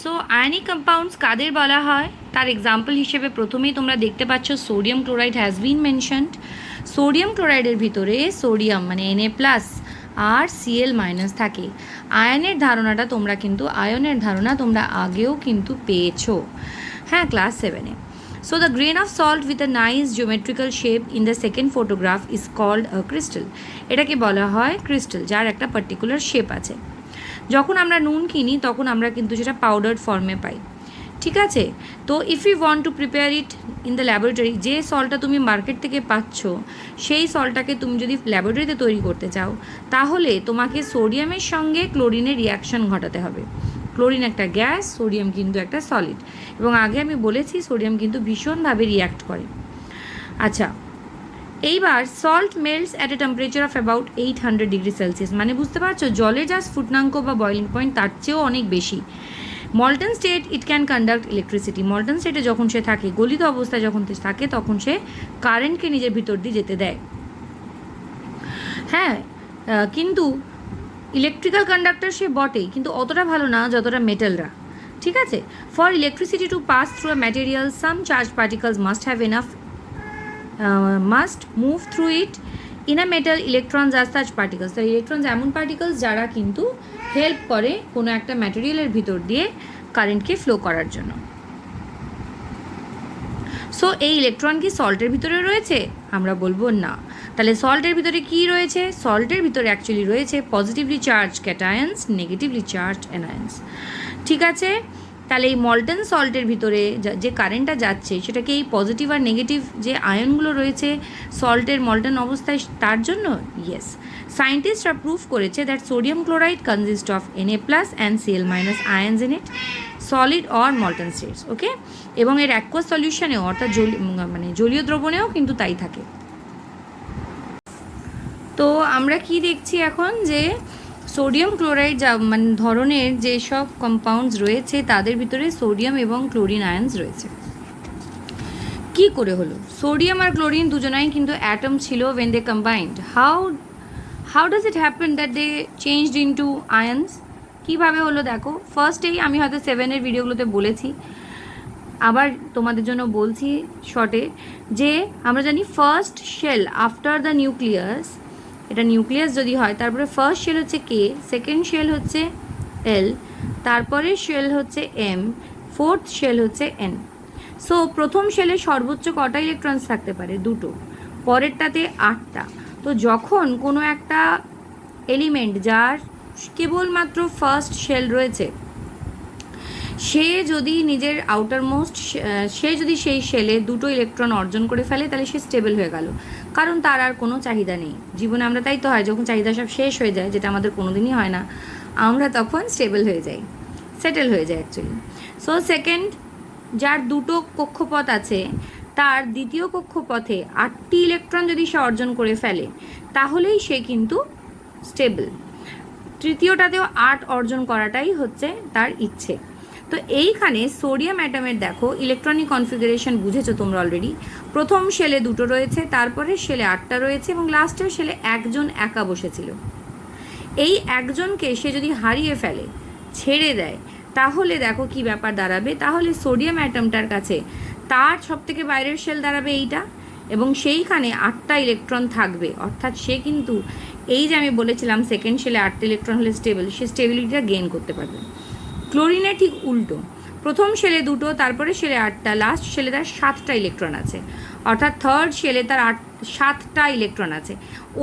So ionic compounds কাদের বলা হয় তার এক্সাম্পল হিসেবে প্রথমেই তোমরা দেখতে পাচ্ছ sodium chloride has been mentioned. Sodium ক্লোরাইডের ভিতরে সোডিয়াম মানে Na+ আর Cl- থাকে। আয়নের ধারণা তোমরা আগেও কিন্তু পেয়েছো, হ্যাঁ, class 7-এ। So the grain of salt with a nice geometrical shape in the second photograph is called a crystal. এটাকে বলা হয় ক্রিস্টাল, যার একটা পার্টিকুলার শেপ আছে। যখন আমরা নুন কিনি তখন আমরা কিন্তু সেটা পাউডার ফর্মে পাই, ঠিক আছে? তো if you want to prepare it in the laboratory, যে সল্টটা তুমি মার্কেট থেকে পাচ্ছ সেই সল্টটাকে তুমি যদি ল্যাবরেটরিতে তৈরি করতে চাও তাহলে তোমাকে সোডিয়ামের সঙ্গে ক্লোরিনের রিয়াকশন ঘটাতে হবে। ক্লোরিন একটা গ্যাস, সোডিয়াম কিন্তু একটা সলিড, এবং আগে আমি বলেছি সোডিয়াম কিন্তু ভীষণভাবে রিয়্যাক্ট করে। আচ্ছা, এইবার salt melts at a temperature of about 800 degree Celsius, মানে বুঝতে পারছো জলের যা স্ফুটনাঙ্ক বা বয়লিং পয়েন্ট তার চেয়েও অনেক বেশি। Molten state it can conduct electricity, molten স্টেটে যখন সে থাকে, গলিত অবস্থায় যখন থাকে তখন সে কারেন্টকে নিজের ভিতর দিয়ে যেতে দেয়, হ্যাঁ। কিন্তু ইলেকট্রিক্যাল কন্ডাক্টর সে বটেই, কিন্তু অতটা ভালো না যতটা মেটালরা, ঠিক আছে? For electricity to pass through a material some charge particles must move through it. In a metal electrons are such particles, তো ইলেকট্রনস এমন পার্টিকলস যারা কিন্তু হেল্প করে কোনো একটা ম্যাটেরিয়ালের ভিতর দিয়ে কারেন্টকে ফ্লো করার জন্য। সো এই ইলেকট্রন কি সল্টের ভিতরে রয়েছে? আমরা বলবো না। তাহলে সল্টের ভিতরে কি রয়েছে? সল্টের ভিতরে অ্যাকচুয়ালি রয়েছে পজিটিভলি চার্জ ক্যাটায়ন্স, নেগেটিভলি চার্জ অ্যানায়ন্স, ঠিক আছে? তাহলে এই মল্টন সল্টের ভিতরে যে কারেন্টটা যাচ্ছে সেটাকে এই পজিটিভ আর নেগেটিভ যে আয়নগুলো রয়েছে সল্টের মল্টন অবস্থায় তার জন্য? ইয়েস। সায়েন্টিস্টরা প্রুভ করেছে that sodium chloride consist of Na+ and Cl- ions in it solid or molten states, okay? এবং এর অ্যাকুয়াস সলিউশনেও অর্থাৎ জলীয় দ্রবণেও কিন্তু তাই থাকে। তো আমরা কি দেখছি এখন, যে সোডিয়াম ক্লোরাইড ধরনের যেসব কম্পাউন্ডস রয়েছে তাদের ভিতরে সোডিয়াম এবং ক্লোরিন আয়নস রয়েছে। কি করে হলো? সোডিয়াম আর ক্লোরিন দুজনাই কিন্তু অ্যাটম ছিল when they combined. How does it happen that they changed into ions? কীভাবে হলো দেখো, ফার্স্টেই আমি হয়তো 7-এর ভিডিওগুলোতে বলেছি, আবার তোমাদের জন্য বলছি শর্টে, যে আমরা জানি first shell after the nucleus, এটা নিউক্লিয়াস যদি হয় তারপরে ফার্স্ট শেল হচ্ছে K, সেকেন্ড শেল হচ্ছে L, তারপরে শেল হচ্ছে M, ফোর্থ শেল হচ্ছে N। সো প্রথম শেলে সর্বোচ্চ কটা ইলেকট্রনস থাকতে পারে? 2টো, পরেরটাতে 8টা। তো যখন কোনো একটা এলিমেন্ট যার কেবলমাত্র ফার্স্ট শেল রয়েছে সে যদি নিজের সে যদি সেই শেলে 2টো ইলেকট্রন অর্জন করে ফেলে তাহলে সে স্টেবল হয়ে গেল, কারণ তার আর কোনো চাহিদা নেই জীবনে। আমরা তাই তো হয়, যখন চাহিদা সব শেষ হয়ে যায়, যেটা আমাদের কোনো দিনই হয় না, আমরা তখন স্টেবল হয়ে যাই, সেটেল হয়ে যায় অ্যাকচুয়ালি। সো সেকেন্ড, যার 2টো কক্ষপথ আছে তার দ্বিতীয় কক্ষপথে 8টি ইলেকট্রন যদি সে অর্জন করে ফেলে তাহলেই সে কিন্তু স্টেবল। তৃতীয়টাতেও 8 অর্জন করাটাই হচ্ছে তার ইচ্ছে। তো এইখানে সোডিয়াম অ্যাটমের দেখো ইলেকট্রনিক কনফিগারেশন বুঝেছো তোমরা অলরেডি। প্রথম শেলে 2টো রয়েছে, তারপরে শেলে 8টা রয়েছে, এবং লাস্টের শেলে একজন একা বসেছিল। এই একজনকে সে যদি হারিয়ে ফেলে, ছেড়ে দেয়, তাহলে দেখো কি ব্যাপার দাঁড়াবে। তাহলে সোডিয়াম অ্যাটমটার কাছে তার সবথেকে বাইরের শেল দাঁড়াবে এইটা, এবং সেইখানে 8টা ইলেকট্রন থাকবে, অর্থাৎ সে কিন্তু এই যে আমি বলেছিলাম সেকেন্ড শেলে 8টা ইলেকট্রন হলে স্টেবল, সে স্টেবিলিটিটা গেইন করতে পারবে। ক্লোরিনে ঠিক উল্টো, প্রথম শেলে 2টো, তারপরে শেলে 8টা, লাস্ট শেলে তার 7টা ইলেকট্রন আছে, অর্থাৎ থার্ড শেলে তার 7টা ইলেকট্রন আছে।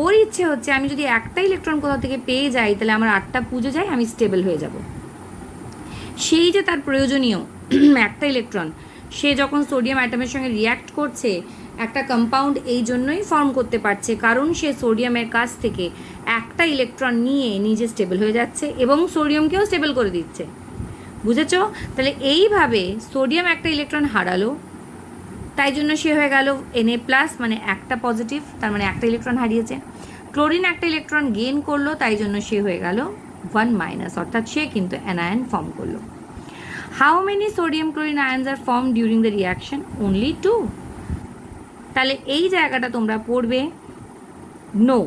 ওর ইচ্ছে হচ্ছে আমি যদি একটা ইলেকট্রন কোথাও থেকে পেয়ে যাই তাহলে আমার 8টা পুজো যায়, আমি স্টেবল হয়ে যাব। সেই যে তার প্রয়োজনীয় একটা ইলেকট্রন, সে যখন সোডিয়াম অ্যাটমের সঙ্গে রিয়্যাক্ট করছে একটা কম্পাউন্ড এই জন্যই ফর্ম করতে পারছে কারণ সে সোডিয়ামের কাছ থেকে একটা ইলেকট্রন নিয়ে নিজে স্টেবল হয়ে যাচ্ছে এবং সোডিয়ামকেও স্টেবল করে দিচ্ছে, বুঝেছো? তাহলে এইভাবে সোডিয়াম একটা ইলেকট্রন হারালো, তাই জন্য সে হয়ে গেল Na+, মানে একটা পজিটিভ, তার মানে একটা ইলেকট্রন হারিয়েছে। ক্লোরিন একটা ইলেকট্রন গেইন করলো, তাই জন্য সে হয়ে গেল 1-, অর্থাৎ সে কিন্তু অ্যানায়ন ফর্ম করলো। How many sodium chlorine ions are form during the reaction? Only 2। তাহলে এই জায়গাটা তোমরা পড়বে নো,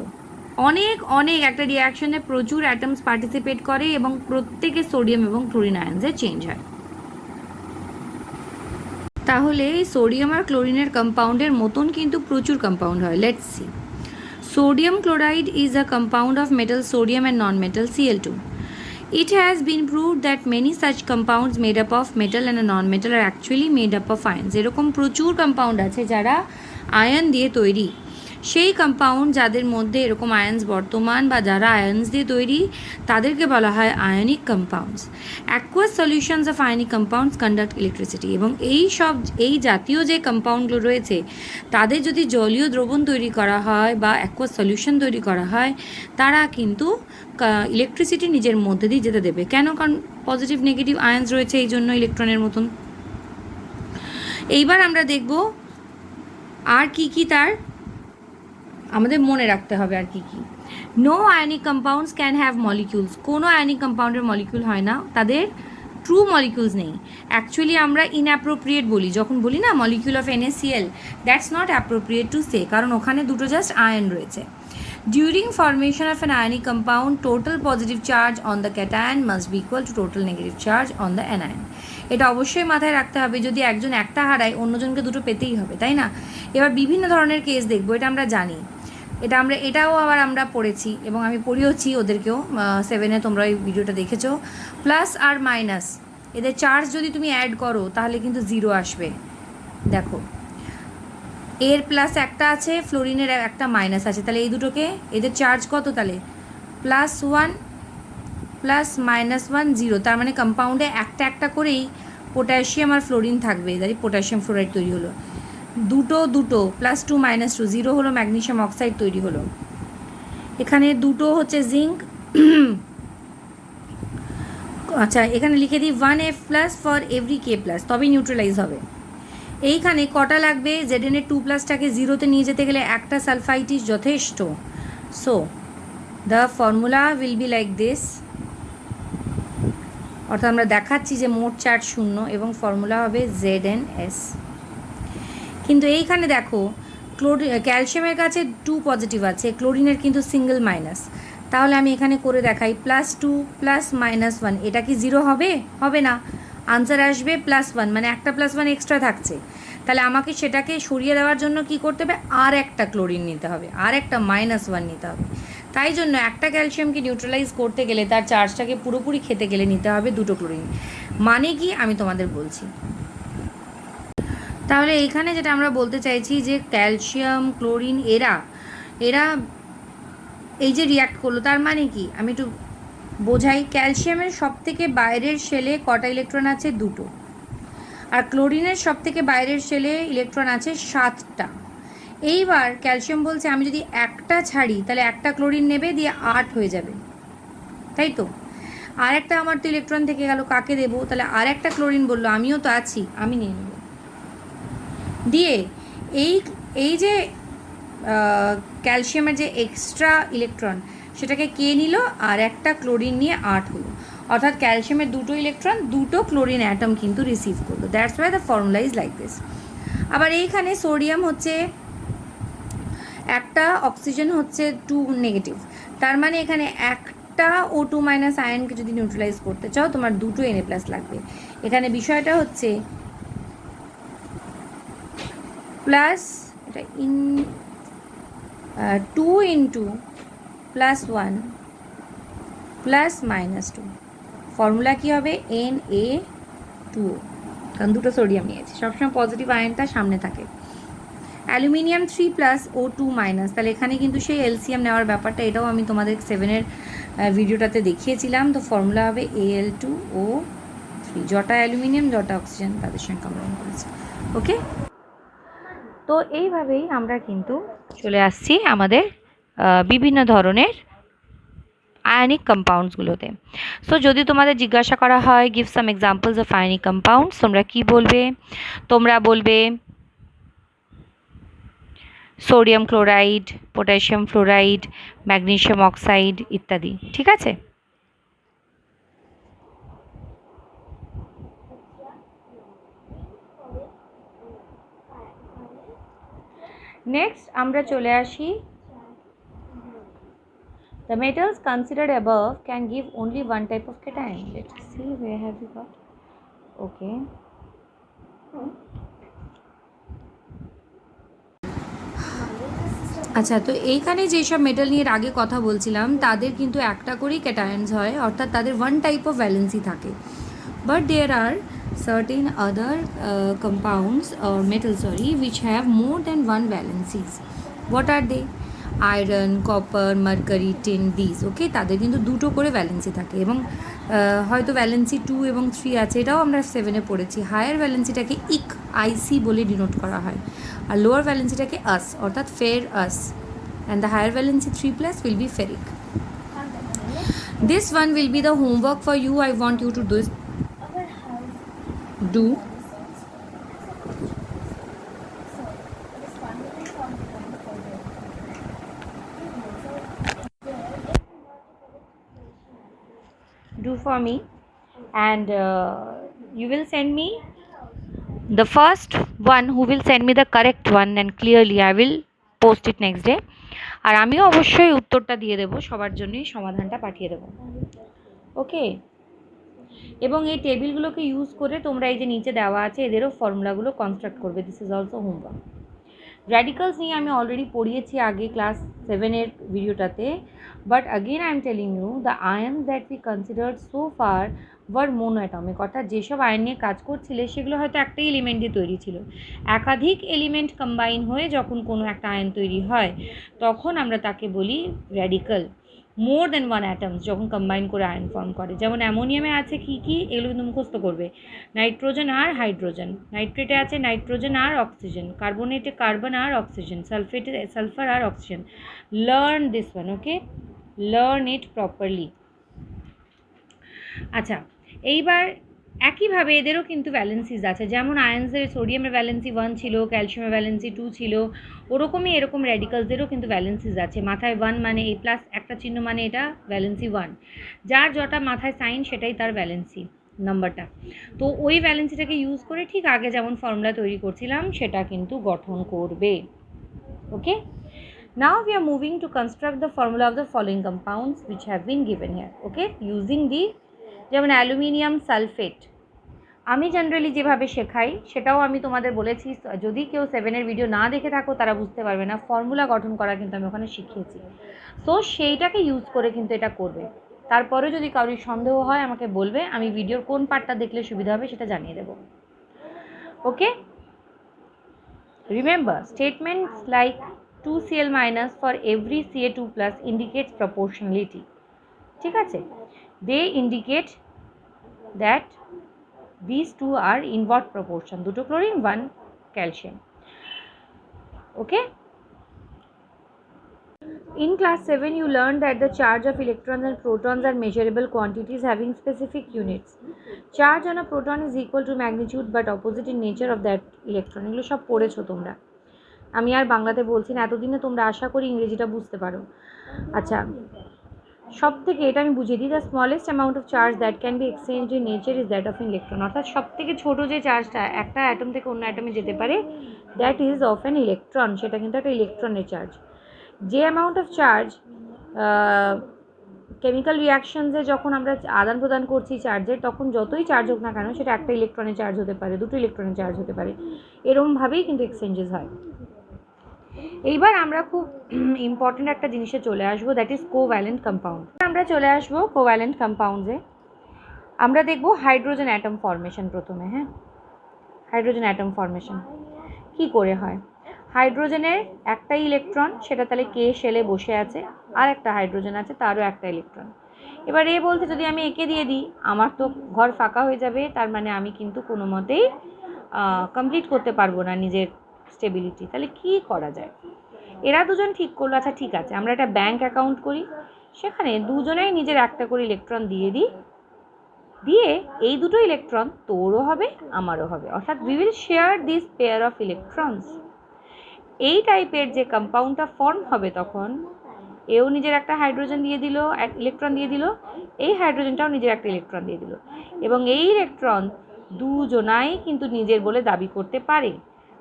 অনেক একটা রিয়াকশনে প্রচুর অ্যাটমস পার্টিসিপেট করে এবং প্রত্যেকে সোডিয়াম এবং ক্লোরিন আয়ন্সে চেঞ্জ হয়। তাহলে সোডিয়াম আর ক্লোরিনের কম্পাউন্ডের মতন কিন্তু প্রচুর কম্পাউন্ড হয়। Let's see. Sodium chloride is a compound of metal sodium and non metal Cl2. It has been proved that many such compounds made up of metal and a non-metal are actually made up of ions. এরকম প্রচুর compound আছে যারা ion দিয়ে তৈরি। সেই compound যাদের মধ্যে এরকম আয়ন্স বর্তমান বা যারা আয়ন্স দিয়ে তৈরি তাদেরকে বলা হয় ionic compounds. Aqueous solutions of ionic compounds conduct electricity. এবং এই জাতীয় যে কম্পাউন্ডগুলো রয়েছে তাদের যদি জলীয় দ্রবণ তৈরি করা হয় বা অ্যাকুয়াস সলিউশন তৈরি করা হয় তারা কিন্তু ইলেকট্রিসিটি নিজের মধ্যে দিয়ে যেতে দেবে। কেন? কারণ পজিটিভ নেগেটিভ আয়ন্স রয়েছে এই জন্য ইলেকট্রনের মতন। এইবার আমরা দেখব আর কি তার আমাদের মনে রাখতে হবে আর কি। No ionic compounds can have molecules. কোনো আয়নিক কম্পাউন্ডের মলিকিউল হয় না, তাদের ট্রু মলিকিউলস নেই। অ্যাকচুয়ালি আমরা ইনঅ্যাপ্রোপ্রিয়েট বলি যখন বলি না molecule of NaCl, that's not appropriate to say, কারণ ওখানে দুটো জাস্ট আয়ন রয়েছে। During formation of an ionic compound, total positive charge on the cation must be equal to total negative charge on the anion. এটা অবশ্যই মাথায় রাখতে হবে, যদি একজন একটা হারায় অন্যজনকে দুটো পেতেই হবে, তাই না? এবার বিভিন্ন ধরনের কেস দেখবো, এটা আমরা জানি, এটাও আবার আমরা পড়েছি এবং আমি পড়িয়েছি ওদেরকেও 7-এ, তোমরা ওই ভিডিওটা দেখেছো। প্লাস আর মাইনাস এদের চার্জ যদি তুমি অ্যাড করো তাহলে কিন্তু 0 আসবে। দেখো এর প্লাস একটা আছে, ফ্লোরিনের একটা মাইনাস আছে, তাহলে এই দুটোকে এদের চার্জ কত? তাহলে +1 প্লাস -1 0। তার মানে কম্পাউন্ডে একটা একটা করেই পটাশিয়াম আর ফ্লোরিন থাকবে, তাই পটাশিয়াম ফ্লোরাইড তৈরি হলো। দুটো +2 -2 0 হলো ম্যাগনেসিয়াম অক্সাইড তৈরি হলো। এখানে দুটো হচ্ছে জিঙ্ক। আচ্ছা এখানে লিখে দিই 1F+ ফর এভরি K+, তবেই নিউট্রালাইজ হবে। এইখানে কটা লাগবে? Zn এর 2+টাকে 0-তে নিয়ে যেতে গেলে একটা সালফাইড ইজ যথেষ্ট। So the formula will be like this, অর্থাৎ আমরা দেখাচ্ছি যে মোট চার্জ 0 এবং ফর্মুলা হবে ZnS। কিন্তু এইখানে দেখো ক্যালসিয়ামের কাছে 2 পজিটিভ আছে, ক্লোরিনের কিন্তু সিঙ্গেল মাইনাস। তাহলে আমি এখানে করে দেখাই +2 প্লাস -1, এটা কি 0 হবে? হবে না। আনসার আসবে +1, মানে একটা +1 এক্সট্রা থাকছে। তাহলে আমাকে সেটাকে সরিয়ে দেওয়ার জন্য কি করতে হবে? আর একটা ক্লোরিন নিতে হবে, আর একটা -1 নিতে হবে। তাই জন্য একটা ক্যালসিয়ামকে নিউট্রালাইজ করতে গেলে তার চার্জটাকে পুরোপুরি খেতে গেলে নিতে হবে 2টো ক্লোরিন। মানে কি আমি তোমাদের বলছি। তাহলে এইখানে যেটা আমরা বলতে চাইছি যে ক্যালসিয়াম ক্লোরিন এরা এই যে রিয়াক্ট করলো তার মানে কি আমি একটু বোঝাই। ক্যালসিয়ামের সবথেকে বাইরের শেলে কটা ইলেকট্রন আছে? 2টো। আর ক্লোরিনের সবথেকে বাইরের শেলে ইলেকট্রন আছে 7টা। এইবার ক্যালসিয়াম বলছে আমি যদি একটা ছাড়ি তাহলে একটা ক্লোরিন নেবে, দিয়ে 8 হয়ে যাবে, তাই তো? আর একটা আমার তো ইলেকট্রন থেকে গেল, কাকে দেবো? তাহলে আর একটা ক্লোরিন বললো আমিও তো আছি, আমি নিয়ে নেব। দিয়ে এই যে ক্যালসিয়ামের যে এক্সট্রা ইলেকট্রন সেটাকে কে নিল? আর একটা ক্লোরিন নিয়ে 8 হলো। অর্থাৎ ক্যালসিয়ামের 2টো ইলেকট্রন 2টো ক্লোরিন অ্যাটম কিন্তু রিসিভ করলো। That's why the formula is like this. আবার এইখানে সোডিয়াম হচ্ছে একটা, অক্সিজেন হচ্ছে 2 নেগেটিভ। তার মানে এখানে একটা O2 মাইনাস আয়নকে যদি নিউট্রালাইজ করতে চাও তোমার 2টো Na+ লাগবে। এখানে বিষয়টা হচ্ছে প্লাস এটা 2 × +1 প্লাস -2, ফর্মুলা কী হবে? Na2O, কারণ 2টো সোডিয়াম নিয়েছে, সবসময় পজিটিভ আয়নটা সামনে থাকে। অ্যালুমিনিয়াম 3+ O2 মাইনাস, তাহলে এখানে কিন্তু সেই এলসিএম নেওয়ার ব্যাপারটা, এটাও আমি তোমাদের 7-এর ভিডিওটাতে দেখিয়েছিলাম। তো ফর্মুলা হবে Al2O3, যটা অ্যালুমিনিয়াম যটা অক্সিজেন তাদের সঙ্গে কম্বাইন করেছে। ওকে, তো এইভাবেই আমরা কিন্তু চলে আসছি আমাদের বিভিন্ন ধরনের আয়নিক কম্পাউন্ডসগুলোতে। সো যদি তোমাদের জিজ্ঞাসা করা হয় give some examples of ionic compounds, তোমরা কি বলবে? তোমরা বলবে sodium chloride, potassium fluoride, magnesium oxide ইত্যাদি, ঠিক আছে? নেক্সট আমরা চলে আসি the metals considered above can give only one type of cation. Let's see, where have we got? Okay. আচ্ছা, তো এইখানে যেসব মেটাল নিয়ে এর আগে কথা বলছিলাম তাদের কিন্তু একটা করেই ক্যাটায়ন্স হয়, অর্থাৎ তাদের ওয়ান টাইপ অফ ভ্যালেন্সি থাকে। But there are certain other compounds or metals, sorry, which have more than one valencies. What are they? Iron, copper, mercury, tin, this. Okay, তাদের কিন্তু দুটো করে ভ্যালেন্সি থাকে এবং হয়তো ভ্যালেন্সি 2 এবং 3 আছে, এটাও আমরা 7-এ পড়েছি। হায়ার ভ্যালেন্সিটাকে আইসি বলে ডিনোট করা হয়, আর লোয়ার ভ্যালেন্সিটাকে আস, অর্থাৎ ফের আস, and the higher valency 3 plus will be ferric. This one will be the homework for you. I want you to do for me, and you will send me the first one who will send me the correct one, and clearly I will post it next day. আর আমিও অবশ্যই উত্তরটা দিয়ে দেবো, সবার জন্যই সমাধানটা পাঠিয়ে দেবো। ওকে, এবং এই টেবিলগুলোকে ইউজ করে তোমরা এই যে নিচে দেওয়া আছে এদেরও ফর্মুলাগুলো কনস্ট্রাক্ট করবে। This is also homework. Radicals নিয়ে আমি অলরেডি পড়িয়েছি আগে ক্লাস 7-এর ভিডিওটাতে, but again I am telling you the ions that we considered so far were monoatomic, অর্থাৎ যেসব আয়ন নিয়ে কাজ করছিলে সেগুলো হয়তো একটাই এলিমেন্ট দিয়ে তৈরি ছিল। একাধিক এলিমেন্ট কম্বাইন হয়ে যখন কোনো একটা আয়ন তৈরি হয় তখন আমরা তাকে বলি র্যাডিক্যাল। মোর দেন ওয়ান অ্যাটমস যখন কম্বাইন করে আয়ন ফর্ম করে, যেমন অ্যামোনিয়ামে আছে কী কী, এগুলো কিন্তু মুখস্থ করবে। নাইট্রোজেন আর হাইড্রোজেন, নাইট্রেটে আছে নাইট্রোজেন আর অক্সিজেন, কার্বনেটে কার্বন আর অক্সিজেন, সালফেটে সালফার আর oxygen. Learn this one, okay, learn it properly. আচ্ছা, এইবার একইভাবে এদেরও কিন্তু ভ্যালেন্সিস আছে, যেমন আয়ন্সের সোডিয়ামের ভ্যালেন্সি 1 ছিল, ক্যালসিয়ামের ভ্যালেন্সি 2 ছিল, ওরকমই এরকম র্যাডিক্যালসদেরও কিন্তু ভ্যালেন্সিস আছে। মাথায় 1 মানে এই প্লাস একটা চিহ্ন মানে এটা ভ্যালেন্সি 1, যার যটা মাথায় সাইন সেটাই তার ভ্যালেন্সি নাম্বারটা। তো ওই ভ্যালেন্সিটাকে ইউজ করে ঠিক আগে যেমন ফর্মুলা তৈরি করছিলাম সেটা কিন্তু গঠন করবে। ওকে, now we are moving to construct the formula of the following compounds which have been given here. Okay, using the যেমন অ্যালুমিনিয়াম সালফেট আমি জেনারেলি যেভাবে শেখাই সেটাও আমি তোমাদের বলেছি, যদি কেউ 7-এর ভিডিও না দেখে থাকো তারা বুঝতে পারবে না, ফর্মুলা গঠন করা কিন্তু আমি ওখানে শিখিয়েছি। তো সেইটাকে ইউজ করে কিন্তু এটা করবে। তারপরে যদি কারোর সন্দেহ হয় আমাকে বলবে, আমি ভিডিওর কোন পার্টটা দেখলে সুবিধা হবে সেটা জানিয়ে দেবো। Okay, remember statements like 2Cl minus for every Ca2 plus indicates proportionality. ঠিক আছে, they indicate that these two are inverse proportion, দুটো chlorine 1 calcium. Okay, in class 7 you learned that the charge of electrons and protons are measurable quantities having specific units. Charge on a proton is equal to magnitude but opposite in nature of that electron. এগুলো সব পড়েছো তোমরা, আমি আর বাংলাতে বলছি না, এতদিনে তোমরা আশা করি ইংরেজিটা বুঝতে পারো। আচ্ছা, সব থেকে এটা আমি বুঝিয়ে দিই, the smallest amount of charge that can be exchange in nature is that of electron, অর্থাৎ সব থেকে ছোটো যে চার্জটা একটা অ্যাটম থেকে অন্য অ্যাটমে যেতে পারে that is of an electron, সেটা কিন্তু একটা ইলেকট্রনের চার্জ। যে অ্যামাউন্ট অফ চার্জ কেমিক্যাল রিয়াকশনসে যখন আমরা আদান প্রদান করছি চার্জের, তখন যতই চার্জ হোক না কেন সেটা একটা ইলেকট্রনের চার্জ হতে পারে, দুটো ইলেকট্রনের চার্জ হতে পারে, এরকমভাবেই কিন্তু এক্সচেঞ্জেস হয়। এইবার আমরা খুব ইম্পর্টেন্ট একটা জিনিসে চলে আসবো, দ্যাট ইজ কোভ্যালেন্ট কম্পাউন্ড। আমরা চলে আসবো কোভ্যালেন্ট কম্পাউন্ডে। আমরা দেখব হাইড্রোজেন অ্যাটম ফর্মেশন প্রথমে। হ্যাঁ, হাইড্রোজেন অ্যাটম ফর্মেশন কি করে হয়? হাইড্রোজেনের একটাই ইলেকট্রন, সেটা তাহলে কে শেলে বসে আছে, আর একটা হাইড্রোজেন আছে তারও একটা ইলেকট্রন। এবার এ বলতে যদি আমি একে দিয়ে দিই আমার তো ঘর ফাঁকা হয়ে যাবে, তার মানে আমি কিন্তু কোনো মতেই কমপ্লিট করতে পারবো না নিজের স্টেবিলিটি। তাহলে কি করা যায়? এরা দুজন ঠিক করলো, আচ্ছা ঠিক আছে আমরা একটা ব্যাংক অ্যাকাউন্ট করি, সেখানে দুজনেই নিজের একটা করে ইলেকট্রন দিয়ে দিই, দিয়ে এই দুটো ইলেকট্রন তোরও হবে আমারও হবে, অর্থাৎ we will share this pair of electrons. এই টাইপের যে কম্পাউন্ডটা ফর্ম হবে তখন এও নিজের একটা হাইড্রোজেন দিয়ে দিল, এক ইলেকট্রন দিয়ে দিল, এই হাইড্রোজেনটাও নিজের একটা ইলেকট্রন দিয়ে দিল, এবং এই ইলেকট্রন দুজনাই কিন্তু নিজের বলে দাবি করতে পারে।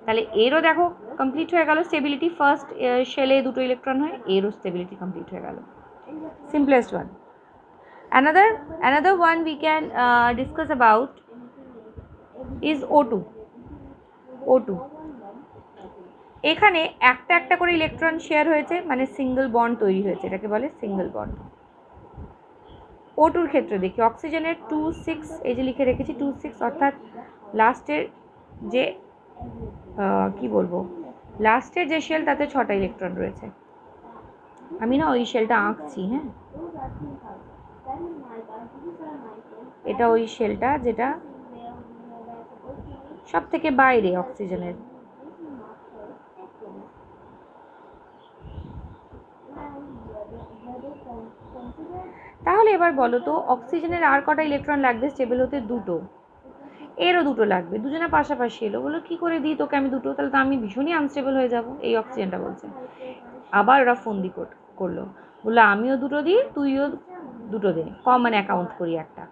তাহলে এরও দেখো কমপ্লিট হয়ে গেল স্টেবিলিটি, ফার্স্ট শেলে দুটো ইলেকট্রন হয়, এরও স্টেবিলিটি কমপ্লিট হয়ে গেল। Simplest one. Another one we can discuss about is O2. এখানে একটা একটা করে ইলেকট্রন শেয়ার হয়েছে, মানে সিঙ্গেল বন্ড তৈরি হয়েছে, এটাকে বলে সিঙ্গেল বন্ড। O2 ক্ষেত্রে দেখি অক্সিজেনের 2,6, এই যে লিখে রেখেছি 2,6, অর্থাৎ লাস্টের যে কি বলবো, লাস্টের যে শেল তাতে 6টা ইলেকট্রন রয়েছে। আমি না ওই শেলটা আঁকছি, হ্যাঁ, এটা ওই শেলটা যেটা সব থেকে বাইরে অক্সিজেনের। তাহলে এবার বলো তো অক্সিজেনের আর কটা ইলেকট্রন লাগবে স্টেবল হতে? দুটো। এরও দুটো লাগবে, দুজনে পাশাপাশি এলো, বলো কি করে দিই তোকে আমি দুটো, তাহলে তো আমি ভীষণই আনস্টেবল হয়ে যাব, এই অক্সিজেনটা বলছে। আবার ওরা ফন্দি করলো, বললো আমিও দুটো দিই তুইও দুটো দে, কমন অ্যাকাউন্ট করি একটা।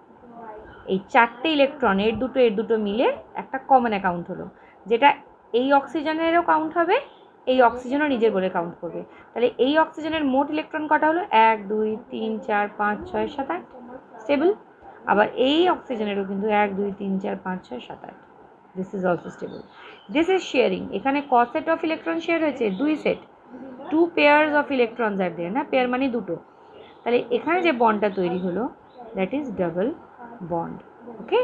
এই 4টে ইলেকট্রন এর দুটো মিলে একটা কমন অ্যাকাউন্ট হলো, যেটা এই অক্সিজেনেরও কাউন্ট হবে, এই অক্সিজেনও নিজের বলে কাউন্ট করবে। তাহলে এই অক্সিজেনের মোট ইলেকট্রন কটা হলো? 1 2 3 4 5 6 7 8, স্টেবল। আবার এই অক্সিজেনেরও কিন্তু 1 2 3 4 5 6 7 8, this is also stable. This is sharing. এখানে ক সেট অফ ইলেকট্রন শেয়ার হয়েছে? 2 সেট, 2 পেয়ার্স অফ ইলেকট্রনস আর দেয়ার, না, পেয়ার মানে দুটো। তাহলে এখানে যে বন্ডটা তৈরি হলো that is double bond. Okay,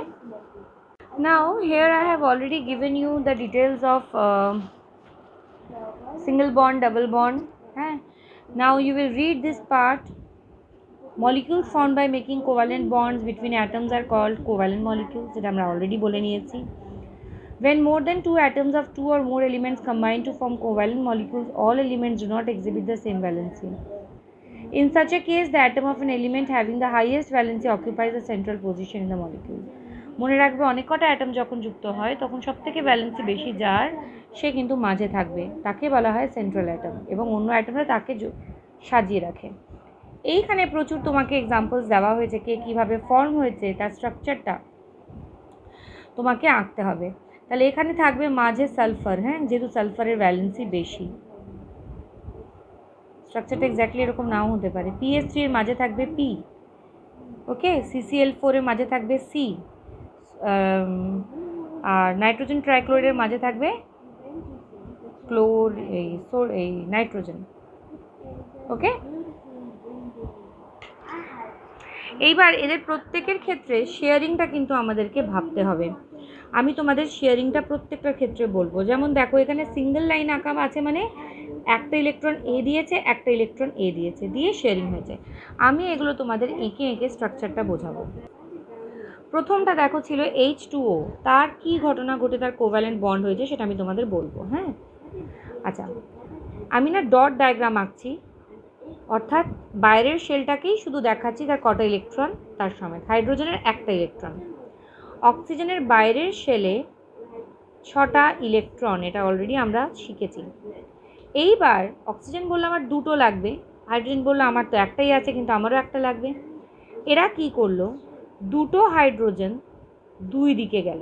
now here I have already given you the details of single bond, double bond. Now you will read this part. Molecules formed by making covalent bonds between atoms are called covalent molecules, যেটা আমরা already বলে নিয়েছি। When more than two atoms of two or more elements combine to form covalent molecules, all elements do not exhibit the same valency. In such a case, the atom of an element having the highest valency occupies the central position in the molecule. মনে রাখবে অনেক কটা atom যখন যুক্ত হয় তখন সবথেকে valency বেশি যার, সে কিন্তু মাঝে থাকবে, তাকে বলা হয় সেন্ট্রাল অ্যাটম, এবং অন্য অ্যাটমরা তাকে সাজিয়ে রাখে। এইখানে প্রচুর তোমাকে এক্সাম্পলস দেওয়া হয়েছে, কে কীভাবে ফর্ম হয়েছে তার স্ট্রাকচারটা তোমাকে আঁকতে হবে। তাহলে এখানে থাকবে মাঝে সালফার, হ্যাঁ, যেহেতু সালফারের ভ্যালেন্সি বেশি, স্ট্রাকচারটা এক্স্যাক্টলি এরকম নাও হতে পারে। PS3 এর মাঝে থাকবে P, ওকে, CCl4 এর মাঝে থাকবে C, আর নাইট্রোজেন ট্রাইক্লোরাইডের মাঝে থাকবে এই নাইট্রোজেন, ওকে। এইবার এদের প্রত্যেকের ক্ষেত্রে শেয়ারিংটা কিন্তু আমাদেরকে ভাবতে হবে। আমি তোমাদের শেয়ারিংটা প্রত্যেকটার ক্ষেত্রে বলবো। যেমন দেখো এখানে সিঙ্গেল লাইন আঁকা আছে, মানে একটা ইলেকট্রন এ দিয়েছে, একটা ইলেকট্রন এ দিয়েছে, দিয়ে শেয়ারিং হয়েছে। আমি এগুলো তোমাদের এঁকে এঁকে স্ট্রাকচারটা বোঝাবো। প্রথমটা দেখো ছিল H2O, তার কি ঘটনা ঘটে তার কোভ্যালেন্ট বন্ড হয়েছে সেটা আমি তোমাদের বলবো, হ্যাঁ। আচ্ছা, আমি না ডট ডায়াগ্রাম আঁকছি, অর্থাৎ বাইরের শেলটাকেই শুধু দেখাচ্ছি তার কটা ইলেকট্রন তার সমেত। হাইড্রোজেনের একটা ইলেকট্রন, অক্সিজেনের বাইরের শেলে 6টা ইলেকট্রন, এটা অলরেডি আমরা শিখেছি। এইবার অক্সিজেন বললো আমার দুটো লাগবে, হাইড্রোজেন বললো আমার তো একটাই আছে কিন্তু আমারও একটা লাগবে। এরা কি করলো, দুটো হাইড্রোজেন দুই দিকে গেল।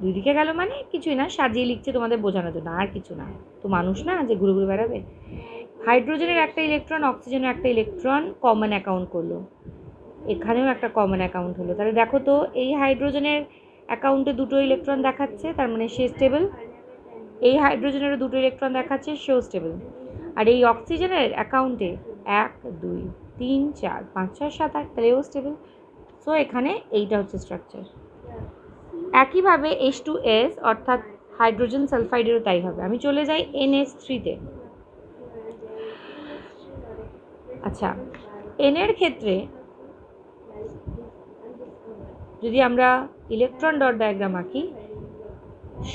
দুই দিকে গেল মানে কিছুই না, সাজিয়ে লিখছে তোমাদের বোঝানোর জন্য, আর কিছু না, তো মানুষ না যে ঘুরে ঘুরে বেড়াবে। হাইড্রোজেনের একটা ইলেকট্রন, অক্সিজেনের একটা ইলেকট্রন কমন অ্যাকাউন্ট করলো, এখানেও একটা কমন অ্যাকাউন্ট হলো। তাহলে দেখো তো এই হাইড্রোজেনের অ্যাকাউন্টে দুটো ইলেকট্রন দেখাচ্ছে, তার মানে সে স্টেবল। এই হাইড্রোজেনেরও দুটো ইলেকট্রন দেখাচ্ছে, সেও স্টেবল। আর এই অক্সিজেনের অ্যাকাউন্টে 1 2 3 4 5 6 7 8, তাহলে এও স্টেবল। সো এখানে এইটা হচ্ছে স্ট্রাকচার। একইভাবে H2S অর্থাৎ হাইড্রোজেন সালফাইডেরও তাই হবে। আমি চলে যাই NH3-তে। আচ্ছা, N এর ক্ষেত্রে যদি আমরা ইলেকট্রন ডট ডায়াগ্রাম আঁকি,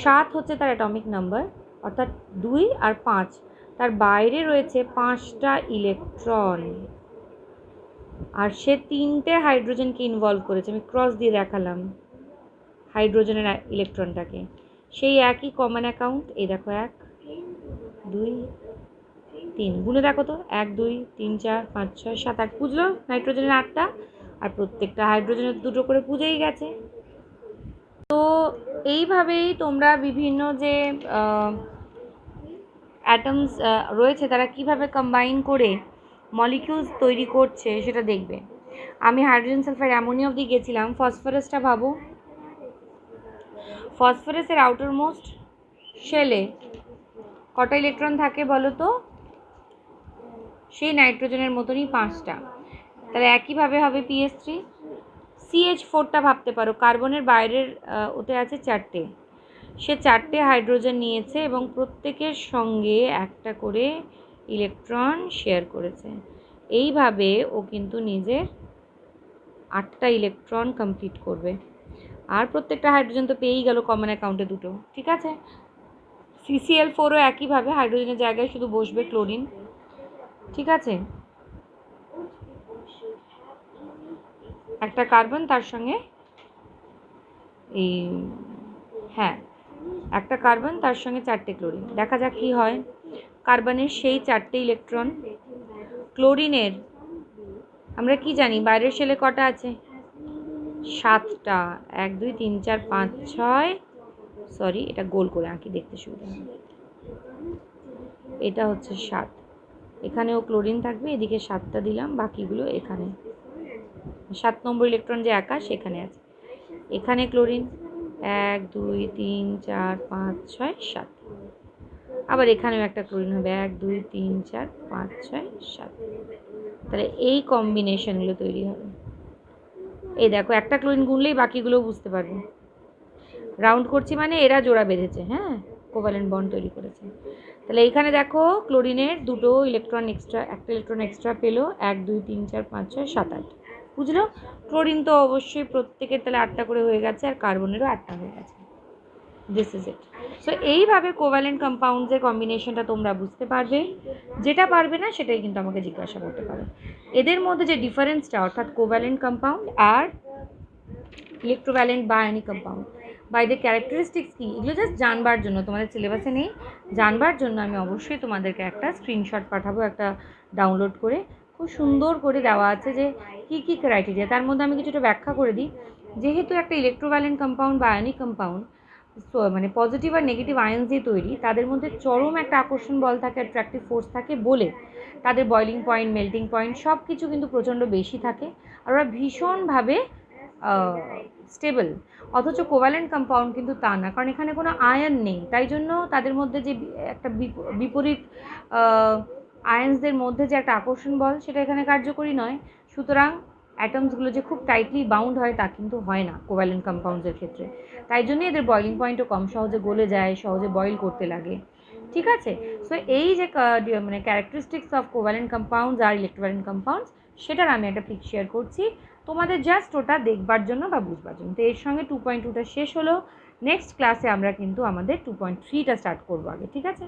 7 হচ্ছে তার অ্যাটমিক নাম্বার, অর্থাৎ 2 আর 5, তার বাইরে রয়েছে 5টা ইলেকট্রন, আর সে 3টে হাইড্রোজেনকে ইনভলভ করেছে। আমি ক্রস দিয়ে দেখালাম হাইড্রোজেনের ইলেকট্রনটাকে, সেই একই কমন অ্যাকাউন্ট। এই দেখো 1 2 3, গুনে দেখো তো 1 2 3 4 5 6 7 8, বুঝলো নাইট্রোজেনের 8টা, আর প্রত্যেকটা হাইড্রোজেনের দুটো করে পুজেই গেছে। তো এইভাবেই তোমরা বিভিন্ন যে অ্যাটমস রয়েছে তারা কিভাবে কম্বাইন করে মলিকিউলস তৈরি করছে সেটা দেখবে। আমি হাইড্রোজেন সালফাইড অ্যামোনিয়া অবধি গেছিলাম। ফসফরাসটা ভাবো, ফসফরাসের আউটার মোস্ট শেলে কটা ইলেকট্রন থাকে বলো তো? সেই নাইট্রোজেনের মতনই 5টা। তাহলে একইভাবে হবে PS3। CH4টা ভাবতে পারো, কার্বনের বাইরের ওতে আছে 4টে, সে 4টে হাইড্রোজেন নিয়েছে এবং প্রত্যেকের সঙ্গে একটা করে ইলেকট্রন শেয়ার করেছে। এইভাবে ও কিন্তু নিজের 8টা ইলেকট্রন কমপ্লিট করবে। আর প্রত্যেকটা হাইড্রোজেন তো পেয়েই গেল কমন অ্যাকাউন্টে 2টো, ঠিক আছে। CCl4ও একইভাবে হাইড্রোজেনের জায়গায় শুধু বসবে ক্লোরিন, ঠিক আছে। একটা কার্বন তার সঙ্গে এই হ্যাঁ একটা কার্বন তার সঙ্গে 4টে ক্লোরিন। দেখা যাক কি হয়। কার্বনের সেই 4টে ইলেকট্রন, ক্লোরিনের আমরা কি জানি বাইরের শেলে কটা আছে? 7টা। 1 2 3 4 5 6, সরি এটা গোল করে আঁকি দেখতে সুবিধা হবে। এটা হচ্ছে 7, এখানেও ক্লোরিন থাকবে, এদিকে 7টা দিলাম, বাকিগুলো এখানে। 7 নম্বর ইলেকট্রন যে একা সেখানে আছে, এখানে ক্লোরিন 1 2 3 4 5 6 7। আবার এখানেও একটা ক্লোরিন হবে 1 2 3 4 5 6 7। তাহলে এই কম্বিনেশনগুলো তৈরি হবে। এই দেখো, একটা ক্লোরিন গুনলেই বাকিগুলো বুঝতে পারবে। রাউন্ড করছি মানে এরা জোড়া বেঁধেছে, হ্যাঁ, কোভ্যালেন্ট বন্ড তৈরি করেছে। তাহলে এইখানে দেখো ক্লোরিনের 2টো ইলেকট্রন এক্সট্রা, একটা ইলেকট্রন এক্সট্রা পেলো। 1 2 3 4 5 6 7 8, বুঝলো? ক্লোরিন তো অবশ্যই প্রত্যেকের তাহলে 8টা করে হয়ে গেছে, আর কার্বনেরও 8টা হয়ে গেছে। This is it. সো এইভাবে কোভ্যালেন্ট কম্পাউন্ডসের কম্বিনেশনটা তোমরা বুঝতে পারবে। যেটা পারবে না সেটাই কিন্তু আমাকে জিজ্ঞাসা করতে পারো। এদের মধ্যে যে ডিফারেন্সটা, অর্থাৎ কোভ্যালেন্ট কম্পাউন্ড আর ইলেকট্রোভ্যালেন্ট বা আয়নিক কম্পাউন্ড, বা এদের ক্যারেক্টারিস্টিক্স কী, এগুলো জাস্ট জানবার জন্য, তোমাদের সিলেবাসে নেই, জানবার জন্য আমি অবশ্যই তোমাদেরকে একটা স্ক্রিনশট পাঠাবো, একটা ডাউনলোড করে। খুব সুন্দর করে দেওয়া আছে যে কী কী ক্রাইটেরিয়া। তার মধ্যে আমি কিছুটা ব্যাখ্যা করে দিই। যেহেতু একটা ইলেকট্রোভ্যালেন্ট কম্পাউন্ড বা আয়নিক কম্পাউন্ড মানে পজিটিভ আর নেগেটিভ আয়ন্স দিয়ে তৈরি, তাদের মধ্যে চরম একটা আকর্ষণ বল থাকে, অ্যাট্রাকটিভ ফোর্স থাকে বলে তাদের বয়লিং পয়েন্ট, মেল্টিং পয়েন্ট সব কিছু কিন্তু প্রচণ্ড বেশি থাকে, আর ওরা ভীষণভাবে স্টেবল। অথচ কোভ্যালেন্ট কম্পাউন্ড কিন্তু তা না, কারণ এখানে কোনো আয়ন নেই। তাই জন্য তাদের মধ্যে যে একটা বিপরীত আয়ন্সদের মধ্যে যে একটা আকর্ষণ বল, সেটা এখানে কার্যকরী নয়। সুতরাং অ্যাটমসগুলো যে খুব টাইটলি বাউন্ড হয় তা কিন্তু হয় না কোভ্যালেন্ট কম্পাউন্ডসের ক্ষেত্রে। তাই জন্যই এদের বয়লিং পয়েন্টও কম, সহজে গলে যায়, সহজে বয়েল করতে লাগে, ঠিক আছে। সো এই যে মানে ক্যারেক্টারিস্টিক্স অফ কোভ্যালেন্ট কম্পাউন্ডস আর ইলেকট্রোভ্যালেন্ট কম্পাউন্ডস, সেটার আমি একটা পিক শেয়ার করছি তোমাদের, জাস্ট ওটা দেখবার জন্য বা বুঝবার জন্য। তো এর সঙ্গে 2.2টা শেষ হলো। নেক্সট ক্লাসে আমরা কিন্তু আমাদের 2.3টা স্টার্ট করবো আগে, ঠিক আছে।